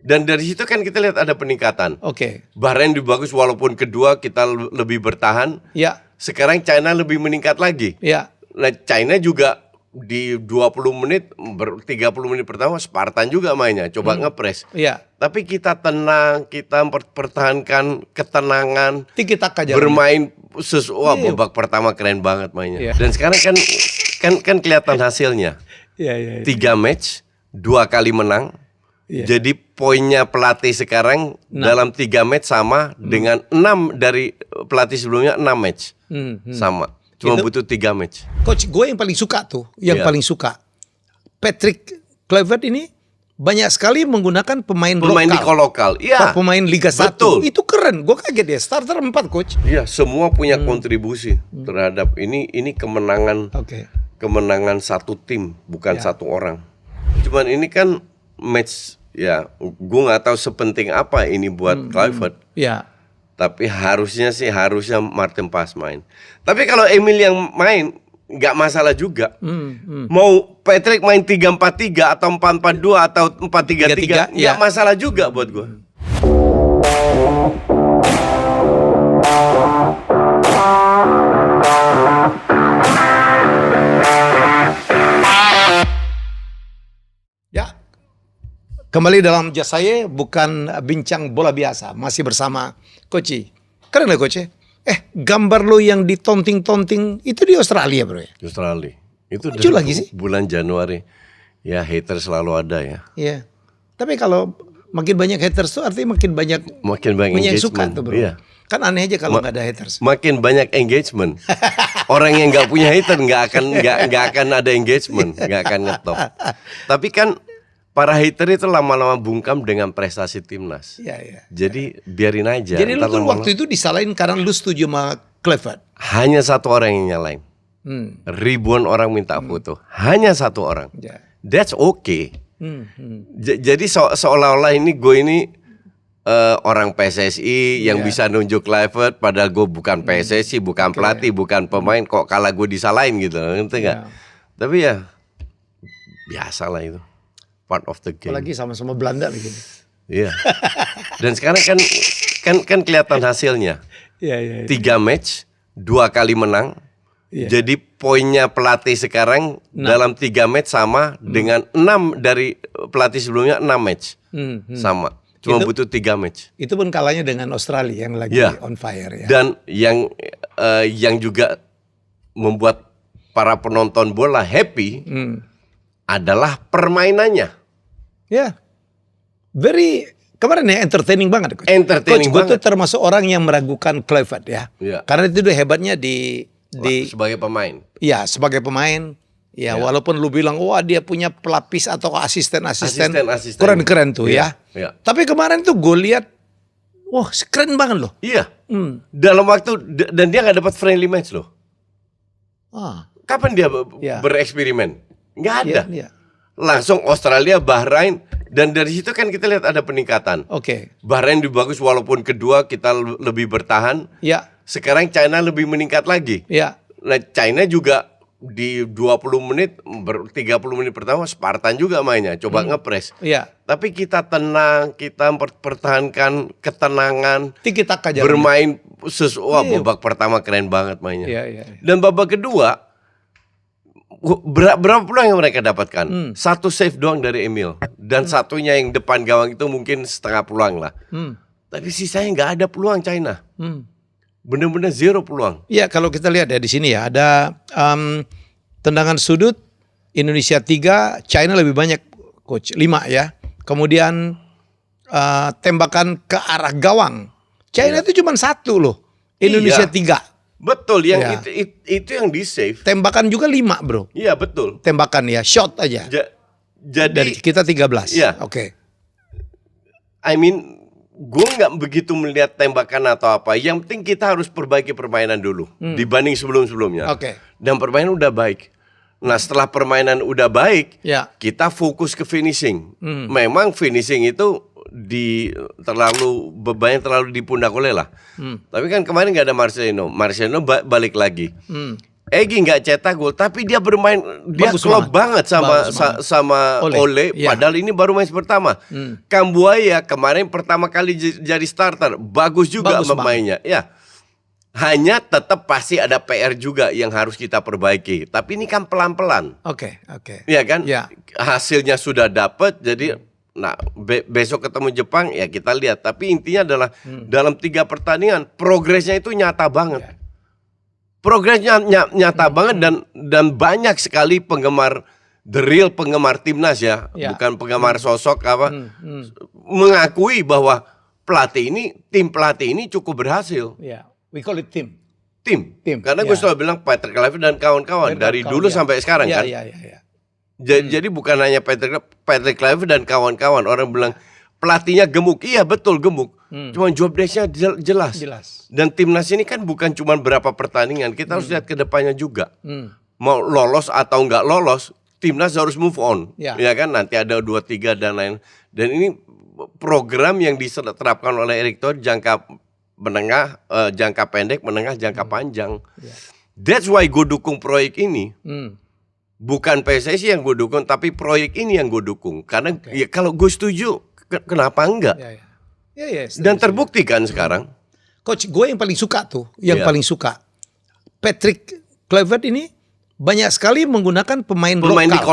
Dan dari situ kan kita lihat ada peningkatan. Oke. Bahrain lebih bagus walaupun kedua kita lebih bertahan. Ya. Sekarang China lebih meningkat lagi. Ya. Nah, China juga di 20 menit, 30 menit pertama Spartan juga mainnya, coba ngepres. Iya. Tapi kita tenang, kita pertahankan ketenangan, Tiki-taka jalan. bermain wah, babak pertama keren banget mainnya. Dan sekarang kan kelihatan hasilnya. 3 match, 2 kali menang. Jadi poinnya pelatih sekarang dalam 3 match sama dengan 6 dari pelatih sebelumnya 6 match. Sama. Cuma butuh 3 match. Coach, gue yang paling suka tuh, paling suka Patrick Kluivert ini banyak sekali menggunakan pemain lokal. Iya. Pemain Liga 1. Betul. Itu keren. Gue kaget ya. Starter 4, coach. Iya, semua punya kontribusi terhadap ini kemenangan. Kemenangan satu tim, bukan satu orang. Cuman ini kan match, ya, gue nggak tahu sepenting apa ini buat Kluivert. Ya. Tapi harusnya Martin Paes main. Tapi kalau Emil yang main nggak masalah juga. Mau Patrick main 3-4-3 atau 4-4-2 atau 4-3-3 nggak masalah juga buat gue. Kembali dalam Just Saya, bukan bincang bola biasa. Masih bersama Coach. Keren lah Coach. Gambar lo yang ditonting-tonting itu di Australia bro ya? Di Australia. Itu dari lagi sih? Bulan Januari. Ya hater selalu ada ya. Iya. Tapi kalau makin banyak haters tuh artinya makin banyak yang suka tuh bro. Iya. Kan aneh aja kalau nggak ada haters. Makin banyak engagement. Orang yang nggak punya hater nggak akan ada engagement, nggak akan ngetop. Tapi kan para hater itu lama-lama bungkam dengan prestasi timnas. Iya. Jadi biarin aja. Jadi lu waktu itu disalahin karena lu setuju sama Kluivert? Hanya satu orang yang nyalain. Ribuan orang minta foto. Hanya satu orang. That's okay. Jadi seolah-olah gue ini orang PSSI yang bisa nunjuk Kluivert, padahal gue bukan PSSI, bukan pelatih, bukan pemain. Kok kalah gue disalahin gitu, ngerti nggak? Tapi ya biasalah itu. Part of the game. Apalagi sama-sama Belanda lagi. Iya. Dan sekarang kan kelihatan hasilnya. 3 match, 2 kali menang. Jadi poinnya pelatih sekarang dalam 3 match sama dengan 6 dari pelatih sebelumnya 6 match. Sama. Cuma butuh 3 match. Itu pun kalahnya dengan Australia yang lagi on fire ya. Dan yang juga membuat para penonton bola happy adalah permainannya. Ya, kemarin ya entertaining banget. Coach. Entertaining Coach, banget. gue tuh termasuk orang yang meragukan Kluivert ya. Karena itu udah hebatnya di sebagai pemain. Iya, sebagai pemain. Ya, walaupun lu bilang wah dia punya pelapis atau asisten keren tuh ya. Tapi kemarin tuh gue lihat, wah keren banget loh. Iya. Dalam waktu dan dia nggak dapat friendly match loh. Kapan dia bereksperimen? Nggak ada. Langsung Australia, Bahrain, dan dari situ kan kita lihat ada peningkatan. Bahrain lebih bagus walaupun kedua kita lebih bertahan. Sekarang China lebih meningkat lagi. Nah, China juga di 20 menit, 30 menit pertama Spartan juga mainnya, coba ngepres. Tapi kita tenang, kita pertahankan ketenangan, tiki-taka jalan. Bermain babak pertama keren banget mainnya. Dan babak kedua berapa peluang yang mereka dapatkan? 1 save doang dari Emil, dan satunya yang depan gawang itu mungkin setengah peluang lah. Tapi sisanya nggak ada peluang China. Benar-benar 0 peluang. Iya, kalau kita lihat ya di sini ya ada tendangan sudut Indonesia 3, China lebih banyak coach 5 ya. Kemudian tembakan ke arah gawang China itu cuma 1 loh. Indonesia 3. Betul, yang itu yang di save. Tembakan juga 5 bro. Iya betul. Tembakan ya, shot aja. Jadi dari kita 13. Iya. I mean, gue nggak begitu melihat tembakan atau apa. Yang penting kita harus perbaiki permainan dulu dibanding sebelum-sebelumnya. Dan permainan udah baik. Nah, setelah permainan udah baik, kita fokus ke finishing. Memang finishing itu bebannya terlalu di pundak oleh lah. Tapi kan kemarin nggak ada Marcelino balik lagi. Egy nggak cetak gol, tapi dia bermain, dia klop banget sama Ole. Padahal ini baru match pertama. Kambuaya kemarin pertama kali jadi starter, bagus juga mainnya. Ya, hanya tetap pasti ada PR juga yang harus kita perbaiki. Tapi ini kan pelan-pelan. Oke. Ya kan? Hasilnya sudah dapat, jadi. Nah, besok ketemu Jepang ya kita lihat. Tapi intinya adalah dalam 3 pertandingan progresnya itu nyata banget. Progresnya nyata banget dan banyak sekali penggemar, the real penggemar timnas ya, bukan penggemar sosok mengakui bahwa tim pelatih ini cukup berhasil. We call it team. Karena gue selalu bilang Patrick Kluivert dan kawan-kawan dari dulu sampai sekarang kan. Jadi bukan hanya Patrick Kluivert dan kawan-kawan. Orang bilang pelatihnya gemuk. Iya betul gemuk. Cuma job desk-nya jelas. Dan timnas ini kan bukan cuma berapa pertandingan. Kita harus lihat ke depannya juga. Mau lolos atau nggak lolos, timnas harus move on. Ya kan, nanti ada 2-3 dan lain. Dan ini program yang diterapkan oleh Erick Thohir jangka menengah, jangka pendek, menengah, jangka panjang. That's why gue dukung proyek ini. Bukan PSSI yang gue dukung, tapi proyek ini yang gue dukung. Karena ya kalau gue setuju, kenapa enggak? Dan terbukti kan sekarang. Coach, gue yang paling suka tuh, paling suka Patrick Kluivert ini banyak sekali menggunakan pemain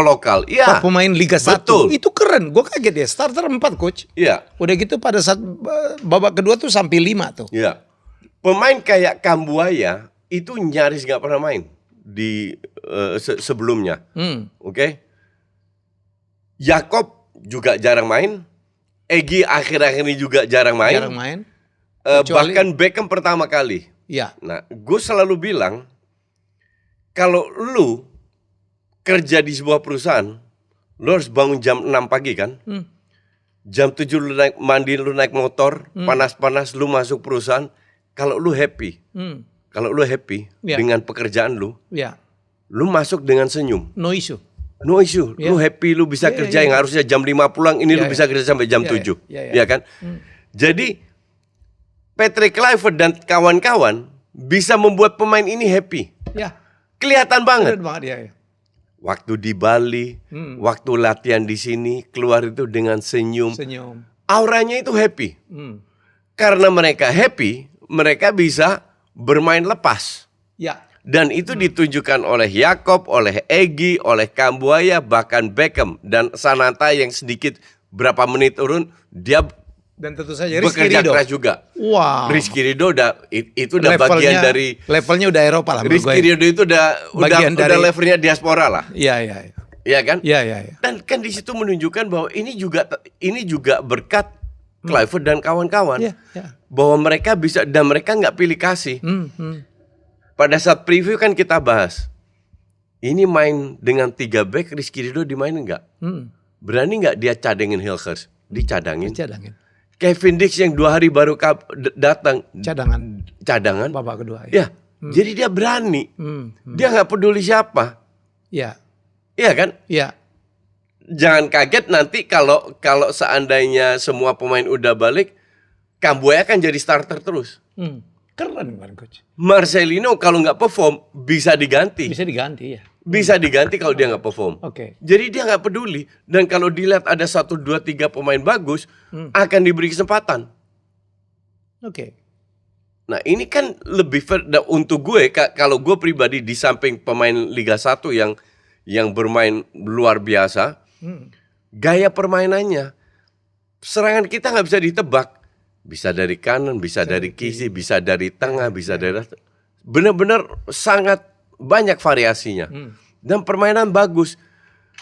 lokal. Iya. Pemain Liga 1. Itu keren. Gue kaget ya. Starter 4 coach. Iya. Udah gitu pada saat babak kedua tuh sampai 5 tuh. Iya. Pemain kayak Kambuaya itu nyaris nggak pernah main di sebelumnya. Oke. Jakob juga jarang main. Egy akhir-akhir ini juga jarang main. Bahkan Beckham pertama kali. Iya. Nah, gue selalu bilang kalau lu kerja di sebuah perusahaan, lu harus bangun jam 6 pagi kan? Jam 7 lu naik mandi, lu naik motor, panas-panas lu masuk perusahaan. Kalau lu happy, dengan pekerjaan lu, lu masuk dengan senyum. No issue. Lu happy, lu bisa kerja yang harusnya jam 5 pulang, ini lu bisa kerja sampai jam 7. Ya kan? Jadi Patrick Kluivert dan kawan-kawan bisa membuat pemain ini happy. Kelihatan banget. Waktu di Bali, waktu latihan di sini, keluar itu dengan senyum. Auranya itu happy. Karena mereka happy, mereka bisa bermain lepas. Dan itu ditunjukkan oleh Jakob, oleh Egy, oleh Kambuaya, bahkan Beckham. Dan Sananta yang sedikit berapa menit turun, dia dan tentu saja bekerja keras juga. Wow. Rizky Ridho itu udah bagian dari levelnya udah Eropa lah. Rizky Ridho itu udah levelnya diaspora lah. Iya. Iya kan? Iya. Dan kan di situ menunjukkan bahwa ini juga berkat Kluivert dan kawan-kawan. Bahwa mereka bisa, dan mereka nggak pilih kasih. Pada saat preview kan kita bahas, ini main dengan 3 back, Rizky Ridho dimainin nggak? Berani nggak dia cadangin Hilgers? Dicadangin. Kevin Dix yang 2 hari baru datang, cadangan babak kedua. Jadi dia berani. Dia nggak peduli siapa. Iya kan? Jangan kaget nanti kalau seandainya semua pemain udah balik, Kambuaya akan jadi starter terus. Keren kan coach. Marcelino kalau nggak perform bisa diganti. Bisa diganti kalau dia nggak perform. Jadi dia nggak peduli. Dan kalau dilihat ada 1, 2, 3 pemain bagus, akan diberi kesempatan. Nah ini kan lebih fair. Untuk gue, kalau gue pribadi di samping pemain Liga 1 yang bermain luar biasa, gaya permainannya, serangan kita nggak bisa ditebak. Bisa dari kanan, bisa dari kiri, bisa dari tengah, bisa dari benar-benar sangat banyak variasinya. Dan permainan bagus.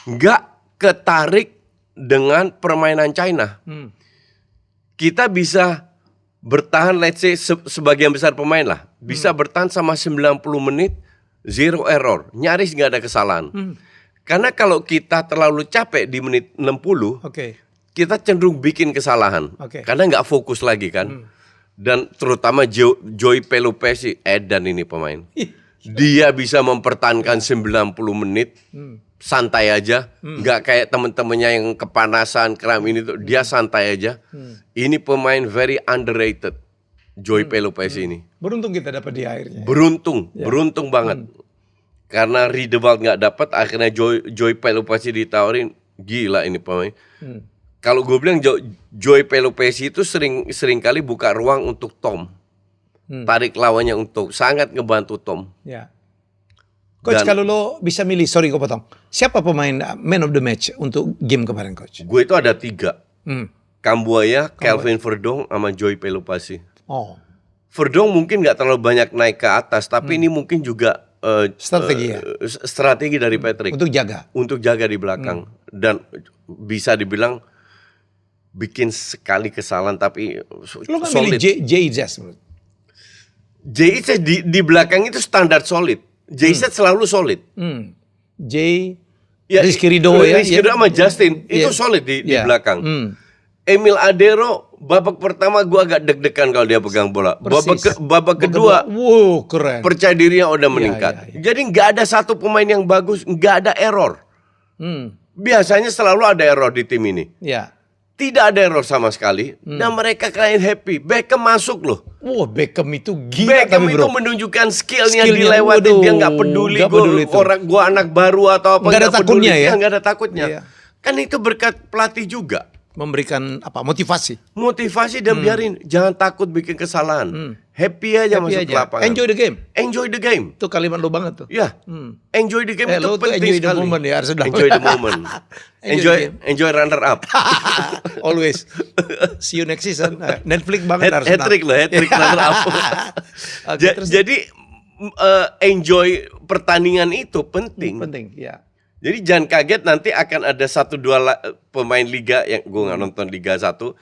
Nggak ketarik dengan permainan China. Kita bisa bertahan, let's say sebagian besar pemain lah, bisa bertahan sama 90 menit, 0 error, nyaris nggak ada kesalahan. Karena kalau kita terlalu capek di menit 60, kita cenderung bikin kesalahan. Karena nggak fokus lagi kan. Dan terutama Joey Pelupesi, edan ini pemain. Dia bisa mempertahankan 90 menit santai aja, nggak kayak temen-temennya yang kepanasan, kram ini tuh, dia santai aja. Ini pemain very underrated, Joey Pelupesi ini. Beruntung kita dapat di akhirnya. Beruntung banget. Karena Riedewald nggak dapat, akhirnya Joy Pelupessy ditawarin. Gila ini pemain. Kalau gue bilang Joy Pelupessy itu sering kali buka ruang untuk Tom. Tarik lawannya untuk sangat ngebantu Tom. Ya. Coach, kalau lo bisa milih, sorry gue potong, siapa pemain man of the match untuk game kemarin, Coach? Gue itu ada 3. Kambuaya, Kelvin Verdong, sama Joy Pelupessy. Oh. Verdong mungkin nggak terlalu banyak naik ke atas, tapi ini mungkin juga strategi dari Patrick untuk jaga di belakang, dan bisa dibilang bikin sekali kesalahan tapi lo nggak milih JZ? JZ di belakang itu standar solid. JZ selalu solid. Rizky Ridho sama Justin itu solid di belakang. Emil Adero babak pertama gue agak deg-degan kalau dia pegang bola. Babak kedua, keren. Percaya dirinya udah meningkat. Jadi nggak ada satu pemain yang bagus, nggak ada error. Biasanya selalu ada error di tim ini. Tidak ada error sama sekali, dan mereka kalian happy. Beckham masuk loh. Beckham itu gila. Beckham itu menunjukkan skillnya dilewatin. Dia nggak peduli gue anak baru atau apa. Nggak ada takutnya ya. Nggak ada takutnya. Kan itu berkat pelatih juga. Memberikan motivasi dan biarin, jangan takut bikin kesalahan. Happy aja masuk ke lapangan. Enjoy the game. Itu kalimat lo banget tuh. Ya. Enjoy the game itu penting enjoy sekali. The moment ya, harus enjoy the moment. enjoy runner up. Always. See you next season. Netflix banget harus. Hat-trick runner up. Jadi enjoy pertandingan itu penting. Penting, ya. Jadi jangan kaget nanti akan ada 1-2 pemain liga yang gue nggak nonton Liga 1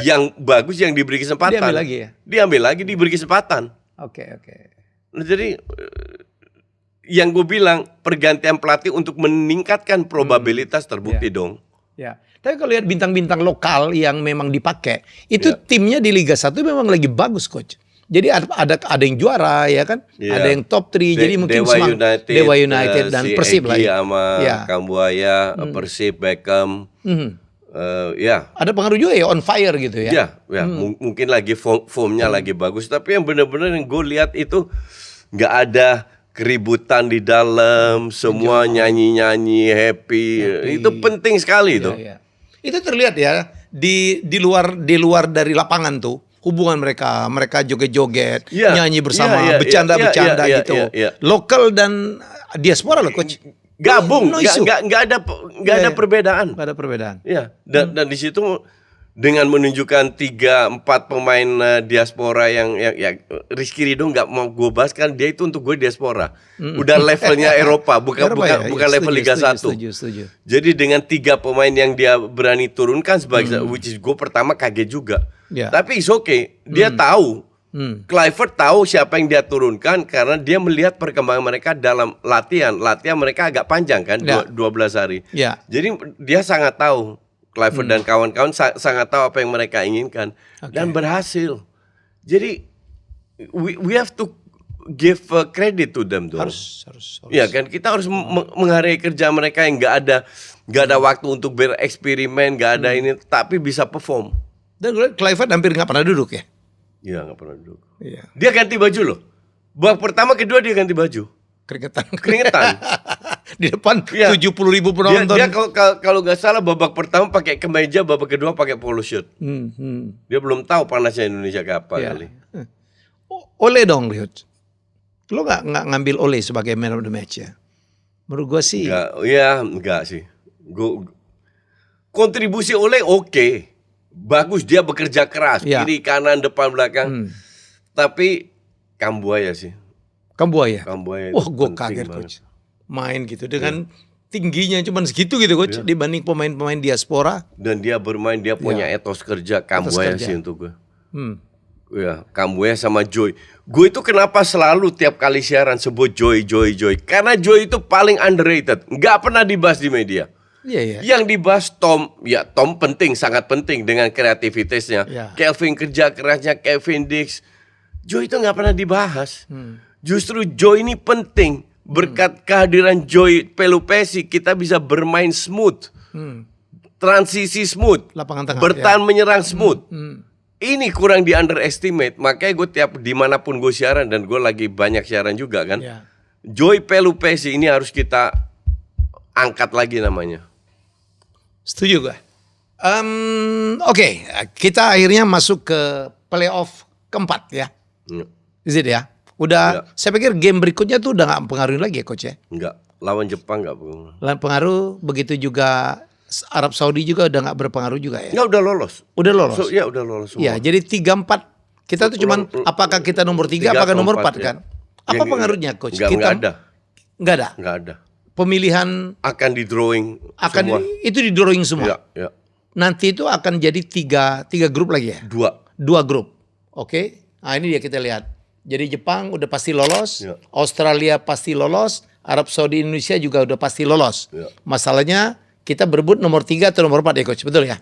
yang bagus yang diberi kesempatan. Diambil lagi ya? Diambil lagi, diberi kesempatan. Oke. Nah, jadi yang gue bilang pergantian pelatih untuk meningkatkan probabilitas terbukti dong. Ya. Tapi kalau lihat bintang-bintang lokal yang memang dipakai, itu timnya di Liga 1 memang lagi bagus, Coach. Jadi ada yang juara ya kan, ada yang top 3. Jadi mungkin Dewa United dan Persib lah. Sama Kambuaya, Persib, Beckham. Ada pengaruh juga ya, on fire gitu ya. Mungkin lagi formnya lagi bagus. Tapi yang benar-benar yang gue lihat itu nggak ada keributan di dalam, semua nyanyi-nyanyi happy. Itu penting sekali itu. Itu terlihat ya di luar dari lapangan tuh. Hubungan mereka joget-joget, nyanyi bersama, bercanda-bercanda gitu. Lokal dan diaspora loh, Coach. Gabung, nggak ada perbedaan. Nggak ada perbedaan. Iya. Dan di situ dengan menunjukkan 3-4 pemain diaspora yang Rizky Ridho nggak mau gue bahas kan, dia itu untuk gue diaspora. Udah levelnya Eropa, bukan level Liga 1. Setuju. Jadi dengan 3 pemain yang dia berani turunkan sebagai which is gue pertama kaget juga. Tapi it's okay. Dia tahu. Kluivert tahu siapa yang dia turunkan karena dia melihat perkembangan mereka dalam latihan. Latihan mereka agak panjang kan, 12 hari. Jadi dia sangat tahu. Kluivert dan kawan-kawan sangat tahu apa yang mereka inginkan dan berhasil. Jadi we have to give credit to them tuh. Harus. Ya kan, kita harus menghargai kerja mereka yang nggak ada waktu untuk bereksperimen, nggak ada ini, tapi bisa perform. Dan Kluivert hampir nggak pernah duduk ya? Iya, nggak pernah duduk. Iya. Dia ganti baju loh. Babak pertama, kedua dia ganti baju. Keringetan. Di depan 70.000 penonton. Dia kalau nggak salah babak pertama pakai kemeja, babak kedua pakai polo shirt. Dia belum tahu panasnya Indonesia kayak apa kali. Ole dong, Riot. Lo nggak ngambil Ole sebagai man of the match ya? Menurut gue sih. Enggak sih. Kontribusi Ole oke. Bagus, dia bekerja keras, kiri, kanan, depan, belakang. Tapi Kambuaya sih. Kambuaya. Wah, gue kaget, Coach. Main gitu dengan tingginya cuma segitu gitu, Coach, dibanding pemain-pemain diaspora. Dan dia bermain, dia punya etos kerja. Kambuaya sih untuk gue. Kambuaya sama Joy. Gue itu kenapa selalu tiap kali siaran sebut Joy. Karena Joy itu paling underrated. Nggak pernah dibahas di media. Yang dibahas Tom, Tom penting, sangat penting dengan kreativitasnya. Kelvin kerja kerasnya, Kevin Dix. Joy itu nggak pernah dibahas. Justru Joy ini penting. Berkat kehadiran Joy Pelupessy, kita bisa bermain smooth. Transisi smooth. Lapangan tengah. Bertahan menyerang smooth. Ini kurang di underestimate. Makanya gue tiap dimanapun gue siaran, dan gue lagi banyak siaran juga kan. Joy Pelupesi ini harus kita angkat lagi namanya. Setuju gue. Oke, kita akhirnya masuk ke playoff keempat ya. Is it ya? Udah, saya pikir game berikutnya tuh udah gak pengaruhin lagi ya coach ya? Enggak, lawan Jepang gak pengaruh. Begitu juga Arab Saudi juga udah gak berpengaruh juga ya? Enggak, udah lolos. Udah lolos? Ya udah lolos semua. Ya, jadi 3-4. Kita tuh cuman apakah kita nomor 3 apakah nomor 4 kan? Apa pengaruhnya coach? Enggak ada. Enggak ada? Enggak ada. Pemilihan akan di drawing semua. Itu di drawing semua? Ya. Nanti itu akan jadi tiga grup lagi ya? Dua grup. Oke. Nah ini dia kita lihat. Jadi Jepang udah pasti lolos, Australia pasti lolos, Arab Saudi Indonesia juga udah pasti lolos. Masalahnya kita berebut nomor 3 atau nomor 4 ya coach, betul ya?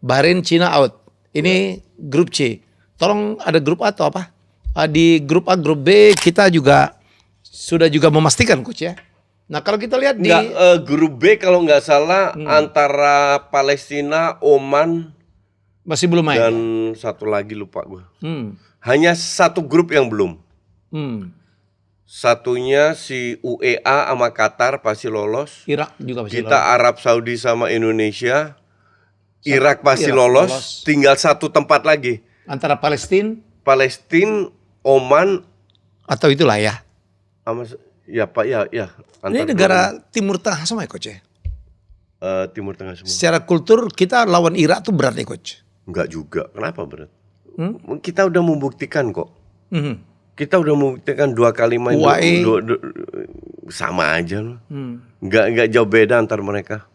Bahrain, Cina out. Ini grup C. Tolong ada grup A atau apa? Di grup A, grup B kita juga sudah memastikan coach ya. Nah kalau kita lihat di grup B kalau nggak salah antara Palestina, Oman masih belum main. Dan satu lagi lupa gue. Hanya satu grup yang belum. Satunya si UEA sama Qatar pasti lolos. Irak juga pasti lolos. Kita Arab Saudi sama Indonesia. Irak pasti lolos. Tinggal satu tempat lagi. Antara Palestina, Oman atau itulah ya. Ya Pak ya. Ini negara Timur Tengah semua ya coach ya? Timur Tengah semua. Secara kultur kita lawan Irak tuh berat ya coach? Enggak juga. Kenapa berat? Kita udah membuktikan kok. Kita udah membuktikan 2 kali main. Sama aja loh. Enggak jauh beda antar mereka.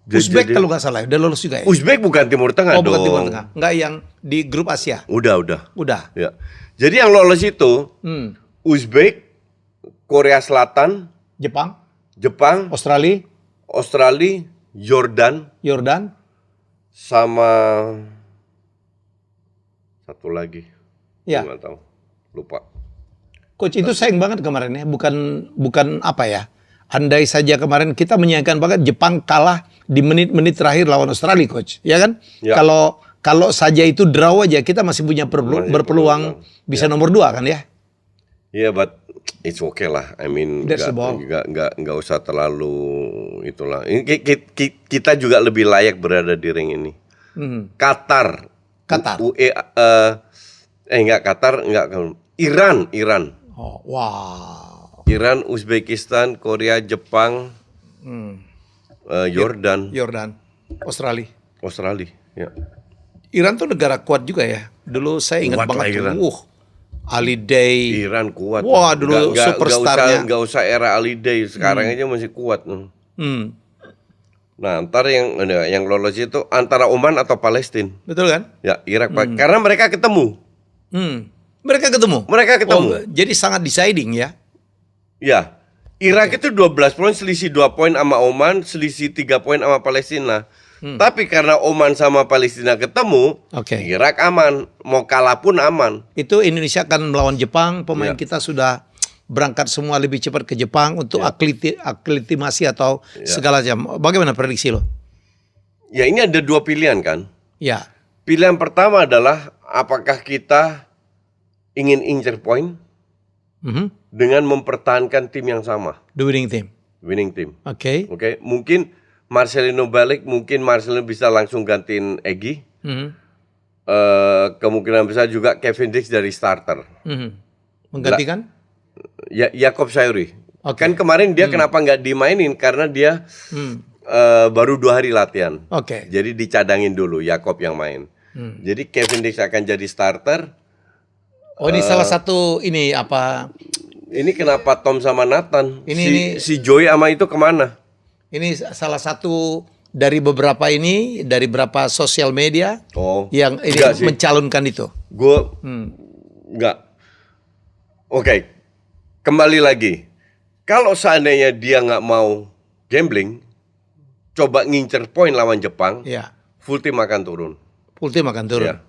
Uzbek kalau nggak salah udah lolos juga ya? Uzbek bukan Timur Tengah dong. Bukan Timur Tengah. Enggak yang di grup Asia. Udah. Ya. Jadi yang lolos itu Uzbek, Korea Selatan, Jepang, Australia, Jordan, sama satu lagi. Ya. Nggak tahu. Lupa. Coach itu sayang banget kemarin ya, bukan apa ya. Andai saja kemarin kita menyayangkan banget Jepang kalah di menit-menit terakhir lawan Australia coach, ya kan? Ya. Kalau saja itu draw aja kita masih punya berpeluang bisa nomor 2 kan ya? Iya, but it's okay lah. I mean, nggak usah terlalu itulah. Kita juga lebih layak berada di ring ini. Qatar. Iran. Oh, wow. Iran, Uzbekistan, Korea, Jepang, Jordan, Australia. Ya. Iran tuh negara kuat juga ya. Dulu saya ingat banget tuh. Ali Day. Iran kuat. Wah, dulu superstarnya. Gak usah era Ali Day, sekarang aja masih kuat. Nah, ntar yang lolos itu antara Oman atau Palestina. Betul kan? Ya, Irak. Karena mereka ketemu. Mereka ketemu. Oh, jadi sangat deciding ya. Ya. Irak itu 12 poin, selisih 2 poin sama Oman, selisih 3 poin sama Palestina. Tapi karena Oman sama Palestina ketemu, Irak aman, mau kalah pun aman. Itu Indonesia akan melawan Jepang, pemain kita sudah berangkat semua lebih cepat ke Jepang untuk aklimatisasi atau segala macam. Bagaimana prediksi lo? Ya ini ada 2 pilihan kan. Ya. Pilihan pertama adalah apakah kita ingin incer poin dengan mempertahankan tim yang sama. The winning team. Oke. Mungkin Marcelino balik, mungkin Marcelino bisa langsung gantiin Egy. Kemungkinan besar juga Kevin Dix dari starter. Menggantikan? Ya, Jakob Sayuri. Kan kemarin dia kenapa nggak dimainin? Karena dia baru 2 hari latihan. Jadi dicadangin dulu Jakob yang main. Jadi Kevin Dix akan jadi starter. Oh ini salah satu ini apa? Ini kenapa Tom sama Nathan? Si Joy sama itu kemana? Ini salah satu dari beberapa beberapa sosial media yang ini mencalonkan itu. Gue enggak. Kembali lagi. Kalau seandainya dia nggak mau gambling, coba ngincer poin lawan Jepang, full team akan turun. Ya.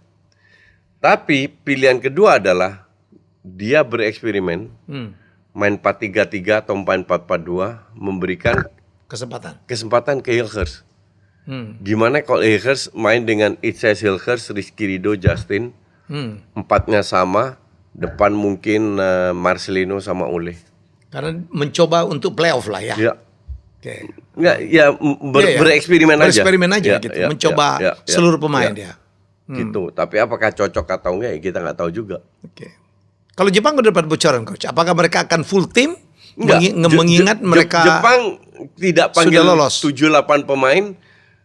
Tapi pilihan kedua adalah dia bereksperimen, main 4-3-3 atau main 4-4-2, memberikan kesempatan ke Hilgers. Gimana kalau Hilgers main dengan Itses Hilgers, Rizky Ridho, Justin, 4-nya sama, Depan mungkin Marcelino sama Ole. Karena mencoba untuk playoff lah ya. Ya. Oke. Enggak, ya bereksperimen aja. Bereksperimen aja gitu. Mencoba seluruh pemain ya. Gitu. Tapi apakah cocok atau enggak ya kita nggak tahu juga. Oke. Kalau Jepang udah dapat bocoran coach, apakah mereka akan full tim? Mengingat mereka Jepang tidak panggil 7-8 pemain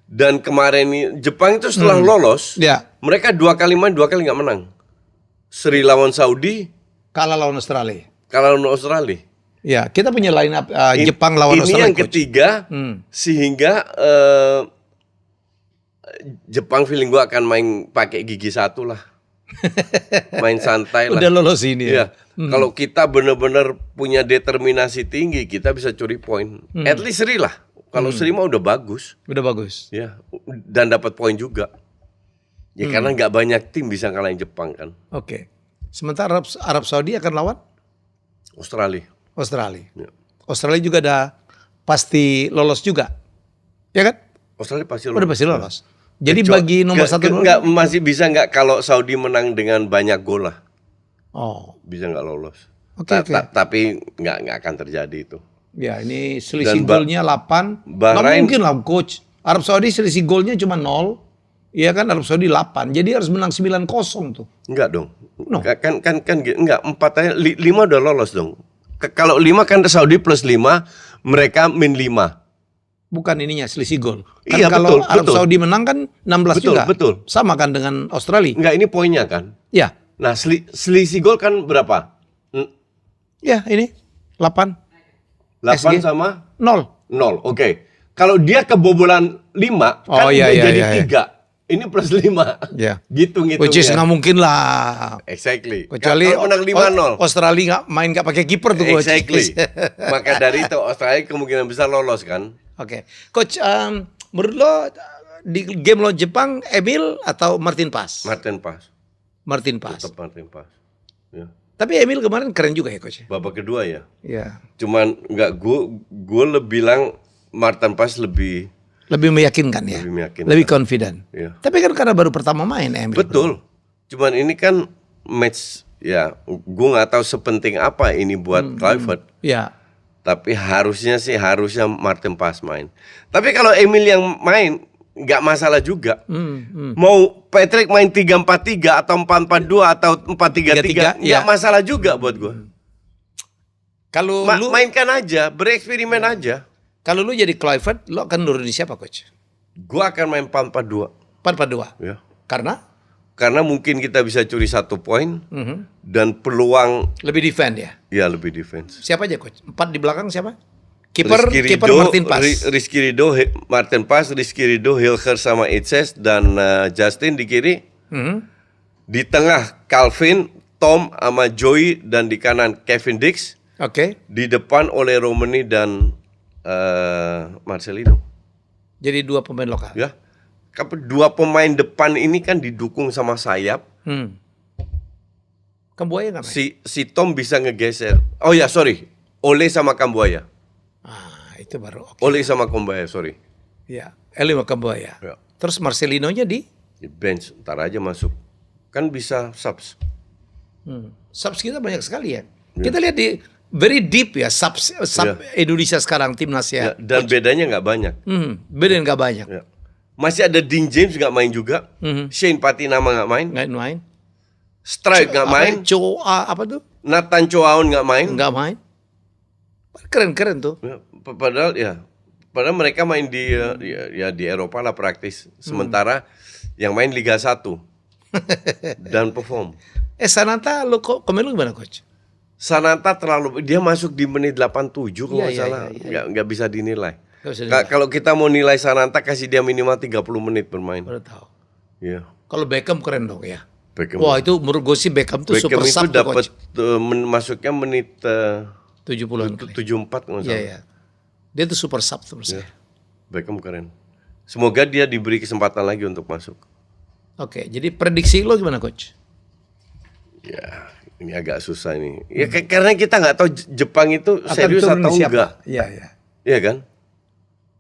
dan kemarin ini Jepang itu setelah lolos, mereka 2 kali main 2 kali nggak menang. Seri lawan Saudi, kalah lawan Australia. Ya, kita punya line up Jepang lawan Australia. Ini yang ketiga, sehingga Jepang feeling gua akan main pakai gigi satu lah. Main santai lah. Udah lolos ini ya. Kalau kita benar-benar punya determinasi tinggi, kita bisa curi poin. At least seri lah. Kalau seri mah udah bagus. Ya, dan dapat poin juga. Ya karena nggak banyak tim bisa ngalahin Jepang kan. Oke. Sementara Arab Saudi akan lawan Australia. Ya. Australia juga ada pasti lolos juga. Ya kan? Australia pasti lolos. Udah pasti lolos. Jadi bagi nomor 1 masih bisa nggak kalau Saudi menang dengan banyak gol lah. Oh, bisa nggak lolos. Oke. Tapi nggak akan terjadi itu. Ya, ini selisih golnya 8. Bahrain, nggak mungkin lah coach. Arab Saudi selisih golnya cuma 0. Iya kan, Arab Saudi 8. Jadi harus menang 9-0 tuh. Enggak dong. No. Kan enggak 4 aja 5 udah lolos dong. Kalau 5 kan Saudi plus 5, mereka min 5. Bukan ininya selisih gol. Kan Iya, kalau Arab Saudi menang kan 16 juga. Betul. Sama kan dengan Australia. Enggak, ini poinnya kan. Ya. Nah, selisih gol kan berapa? Ya, ini 8. 8 SG. sama 0. Oke. Kalau dia kebobolan 5 kan dia jadi 3. Ini plus 5. Ya. Gitu-gitu. Which is nggak mungkin lah. Exactly. Kecuali menang 5-0. Australia nggak pakai kiper tuh coach. Exactly. Maka dari itu Australia kemungkinan besar lolos kan. Oke. Coach, menurut lo di game lo Jepang, Emil atau Martin Paes? Martin Paes. Tetap Martin Paes. Ya. Tapi Emil kemarin keren juga ya coach. Babak kedua ya. Iya. Cuman gue bilang Martin Paes lebih meyakinkan ya. Lebih confident. Ya. Tapi kan karena baru pertama main Emil. Betul. Cuman ini kan match ya, gue nggak tahu sepenting apa ini buat Kluivert. Ya. Tapi harusnya Martin Paes main. Tapi kalau Emil yang main nggak masalah juga. Mau Patrick main 3-4-3 atau 4-4-2 atau 4-3-3 nggak masalah juga buat gue. Kalau mainkan aja, bereksperimen aja. Kalau lu jadi Kluivert, lu akan nurunin siapa coach? Gue akan main 4-4-2. 4-4-2. Ya. Karena mungkin kita bisa curi 1 poin dan peluang lebih defend ya. Ya, lebih defense. Siapa aja coach? 4 di belakang siapa? Kiper Martin Paes. Rizky Ridho, Martin Paes, Rizky Ridho, Hilger sama Itses dan Justin di kiri. Di tengah Calvin, Tom sama Joey dan di kanan Kevin Dix. Oke. Di depan oleh Romani dan Marcelino. Jadi 2 pemain lokal. Ya. 2 pemain depan ini kan didukung sama sayap. Kambuaya nggak main? Si Tom bisa ngegeser. Oh ya, sorry. Ole sama Kambuaya. Itu baru. Okay. Ole sama Kambuaya, sorry. Ya, Eli sama Kambuaya. Ya. Terus Marcelino-nya di bench, ntar aja masuk. Kan bisa subs. Subs kita banyak sekali ya. Kita lihat di very deep ya sub Indonesia sekarang timnas ya. Dan bedanya nggak banyak. Bedanya nggak banyak. Ya. Masih ada Dean James nggak main juga. Shane Patinama nggak main. Nggak main. Strike nggak main. Apa tuh? Nathan Choaon nggak main. Nggak main. Keren tuh. Ya, padahal mereka main di di Eropa lah praktis. Sementara yang main Liga 1 dan perform. Sananta lu komen lu gimana coach? Sananta dia masuk di menit 87 kalau nggak salah. Nggak bisa dinilai. Kalau kita mau nilai Sananta, kasih dia minimal 30 menit bermain. Baru tahu. Iya. Kalau Beckham keren dong ya. Wah, itu menurut gue sih Beckham tuh super sub itu dapat masuknya menit 70-an 74 kalau salah. Iya. Dia tuh super sub tuh menurut saya. Beckham keren. Semoga dia diberi kesempatan lagi untuk masuk. Oke, jadi prediksi lo gimana coach? Ya, ini agak susah nih. Ya karena kita nggak tahu Jepang itu serius atau enggak. Iya. Iya kan?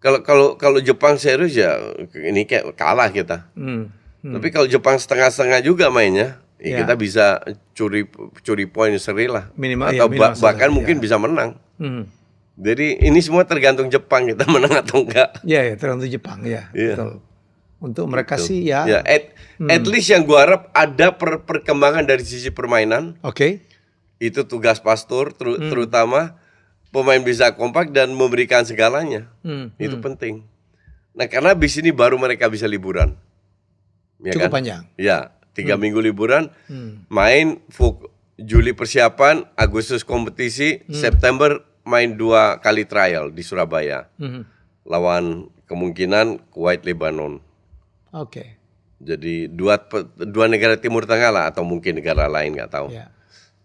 Kalau Jepang serius ya ini kayak kalah kita. Tapi kalau Jepang setengah-setengah juga mainnya, kita bisa curi poin seri lah, minimal, atau minimal bahkan mungkin bisa menang. Jadi ini semua tergantung Jepang, kita menang atau enggak. Ya, tergantung Jepang ya. Betul. Untuk mereka sih ya. At least yang gua harap ada perkembangan dari sisi permainan. Oke. Itu tugas Pastur, terutama pemain bisa kompak dan memberikan segalanya. Itu penting. Nah, karena habis ini baru mereka bisa liburan. Ya cukup kan? panjang. Ya, 3 minggu liburan, main Juli persiapan, Agustus kompetisi, September main 2 kali trial di Surabaya. Lawan kemungkinan Kuwait, Lebanon. Oke. Jadi dua negara Timur Tengah lah, atau mungkin negara lain, nggak tahu. Ya.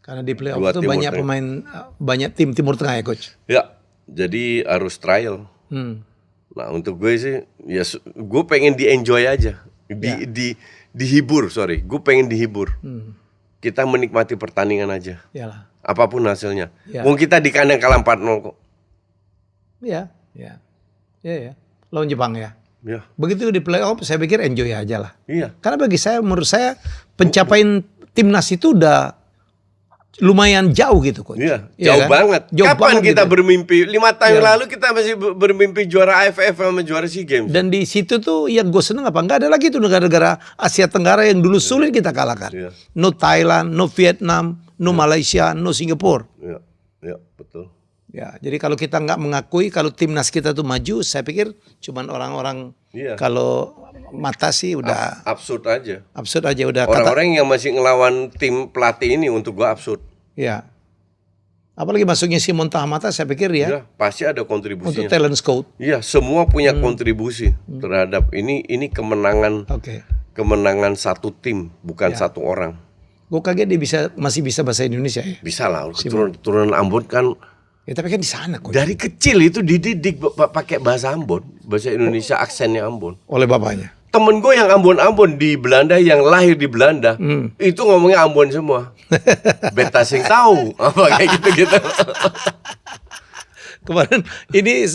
Karena di playoff itu banyak pemain, banyak tim Timur Tengah ya coach. Ya, jadi harus trial. Nah, untuk gue sih, ya gue pengen di-enjoy aja, dihibur. Gue pengen dihibur. Kita menikmati pertandingan aja. Yalah. Apapun hasilnya. Wong kita di kandang kalah 4-0 kok. Ya. Lawan Jepang ya. Ya. Begitu di playoff, saya pikir enjoy aja lah. Iya. Karena menurut saya pencapaian timnas itu udah lumayan jauh gitu coach. Iya, jauh kan? banget. Jauh Kapan banget kita gitu. bermimpi? 5 tahun lalu kita masih bermimpi juara AFF sama juara SEA Games. Dan di situ tuh yang gue seneng apa? Nggak ada lagi tuh negara-negara Asia Tenggara yang dulu sulit kita kalahkan. Iya. No Thailand, no Vietnam, no Malaysia, no Singapura. Iya, betul. Ya, jadi kalau kita nggak mengakui kalau timnas kita tuh maju, saya pikir cuman orang-orang kalau mata sih udah absurd aja. Absurd aja udah. Orang-orang yang masih ngelawan tim pelatih ini untuk gua absurd. Ya. Apalagi masuknya Simon Tahamata, saya pikir ya. Pasti ada kontribusinya. Untuk talent scout. Iya, semua punya kontribusi terhadap ini kemenangan. Kemenangan satu tim, bukan satu orang. Gue kaget dia masih bisa bahasa Indonesia ya. Bisa lah, keturunan Ambon kan. Ya, tapi kan di sana kok. Dari kecil itu dididik pakai bahasa Ambon, bahasa Indonesia, aksennya Ambon. Oleh bapaknya. Temen gue yang Ambon di Belanda, yang lahir di Belanda, itu ngomongnya Ambon semua. Beta sing tahu apa kayak gitu-gitu. Kemarin ini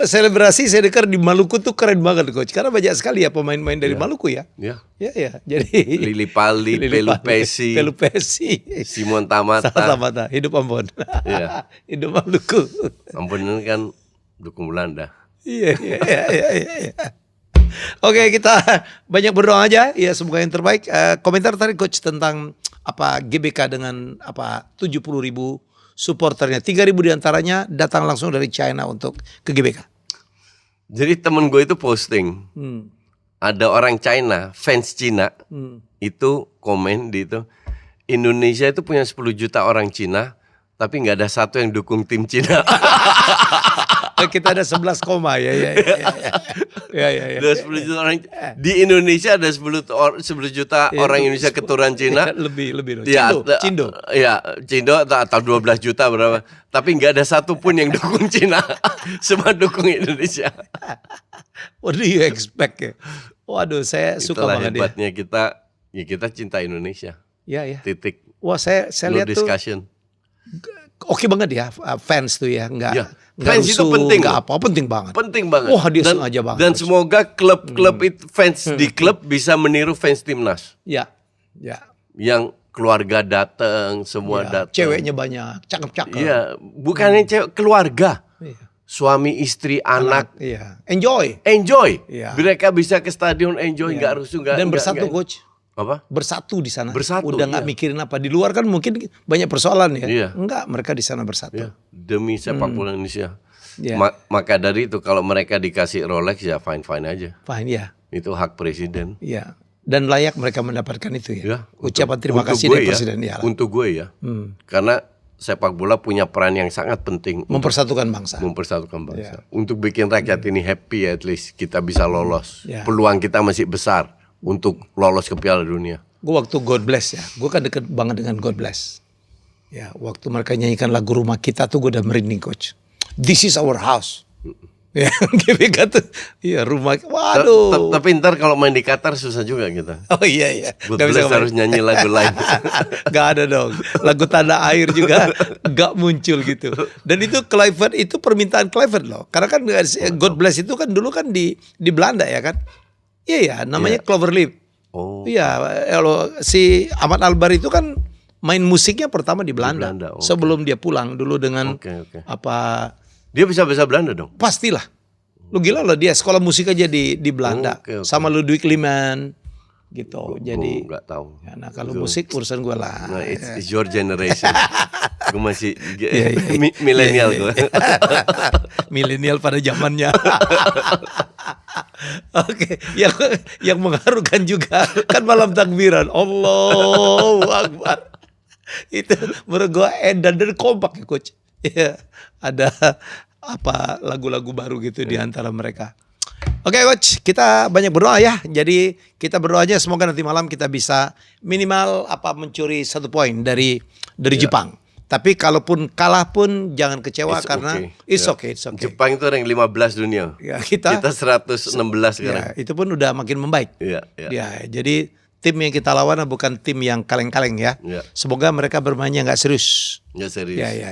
selebrasi saya dengar di Maluku tuh keren banget coach. Karena banyak sekali ya pemain-pemain dari Maluku ya. Iya. Ya. Jadi Lili Pali, Pelupesi, Simon Tamata. Hidup Ambon. Iya. Hidup Maluku. Ambon ini kan dukung Belanda. Iya. Oke, kita banyak berdoa aja. Ya, semoga yang terbaik. Komentar tadi coach tentang GBK dengan 70.000 supporternya, 3.000 diantaranya datang langsung dari China untuk ke GBK. Jadi temen gue itu posting, ada orang China, fans Cina, itu komen di itu, Indonesia itu punya 10 juta orang Cina, tapi nggak ada satu yang dukung tim Cina. Kita ada 11 koma ya. Ada 10 juta orang di Indonesia, ada 10 juta orang Indonesia keturunan Cina. Lebih. Cindo. Ya, Cindo atau 12 juta berapa. Tapi nggak ada satu pun yang dukung Cina. Semua dukung Indonesia. What do you expect ya? Waduh, saya suka banget dia. Hebatnya kita cinta Indonesia. Iya. Titik. Wah, saya lihat discussion. Oke banget ya, fans tuh ya, nggak fans rusuh, itu penting, penting banget. Wah, dia sengaja banget. Dan semoga klub-klub itu fans di klub bisa meniru fans timnas. Ya. Yang keluarga datang, semua datang. Ceweknya banyak, cakep-cakep. Iya, bukannya cewek, keluarga. Iya. Suami, istri, anak. Iya. Enjoy. Iya. Mereka bisa ke stadion enjoy, nggak rusuh, nggak. Dan bersatu coach. Apa? Bersatu di sana. Bersatu. Udah nggak mikirin apa. Di luar kan mungkin banyak persoalan ya. Iya. Enggak, mereka di sana bersatu. Iya. Demi sepak bola Indonesia. Iya. Maka dari itu kalau mereka dikasih Rolex ya fine aja. Fine ya. Itu hak presiden. Iya. Dan layak mereka mendapatkan itu ya. Ya, ucapan terima kasih dari presiden ya. Untuk gue ya. Karena sepak bola punya peran yang sangat penting. Mempersatukan bangsa. Ya. Untuk bikin rakyat ini happy, at least kita bisa lolos. Ya. Peluang kita masih besar untuk lolos ke Piala Dunia. Gue waktu God Bless ya, gue kan deket banget dengan God Bless. Ya, waktu mereka nyanyikan lagu Rumah Kita tuh gue udah merinding coach. This is our house. Ya, GBK tuh, iya rumah. Waduh. Tapi ntar kalau main di Qatar susah juga kita. Oh iya. God Bless harus nyanyi lagu lain. Gak ada dong. Lagu Tanah Air juga gak muncul gitu. Dan itu Kluivert, itu permintaan Kluivert loh. Karena kan God Bless itu kan dulu kan di Belanda ya kan. Iya, namanya Cloverleaf. Oh. Iya, kalau si Ahmad Albar itu kan main musiknya pertama di Belanda. Sebelum dia pulang dulu dengan apa? Dia bisa bahasa Belanda dong? Pastilah. Lu gila loh, dia sekolah musik aja di Belanda sama Ludwig Liemann gitu. Jadi nggak tahu. Ya, nah kalau musik urusan gue lah. Nah, it's your generation. Gue masih milenial gue. Milenial pada zamannya. Oke, yang mengharukan juga kan malam takbiran. Allahu Akbar. Itu menurut gue edan dan kompak ya coach. Ya, ada apa lagu-lagu baru gitu di antara mereka. Oke coach, kita banyak berdoa ya. Jadi kita berdoa aja semoga nanti malam kita bisa minimal mencuri 1 poin dari Jepang. Tapi kalaupun kalah pun jangan kecewa karena it's okay. Jepang itu rank 15 dunia. Ya, kita 116 sekarang. Ya, itu pun udah makin membaik. Ya, jadi tim yang kita lawan bukan tim yang kaleng-kaleng ya. Semoga mereka bermainnya nggak serius. Nggak serius. Ya.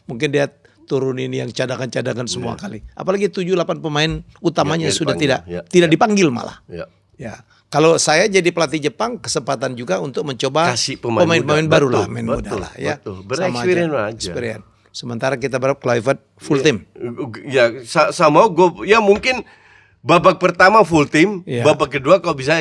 Mungkin dia turunin yang cadangan-cadangan semua kali. Apalagi 7-8 pemain utamanya sudah tidak dipanggil malah. Ya. Kalau saya jadi pelatih Jepang, kesempatan juga untuk mencoba pemain-pemain baru lah, main muda lah ya. Bereksperimen aja. Sementara kita berharap Kluivert full tim. Ya sama gue ya mungkin babak pertama full tim, babak kedua kalau bisa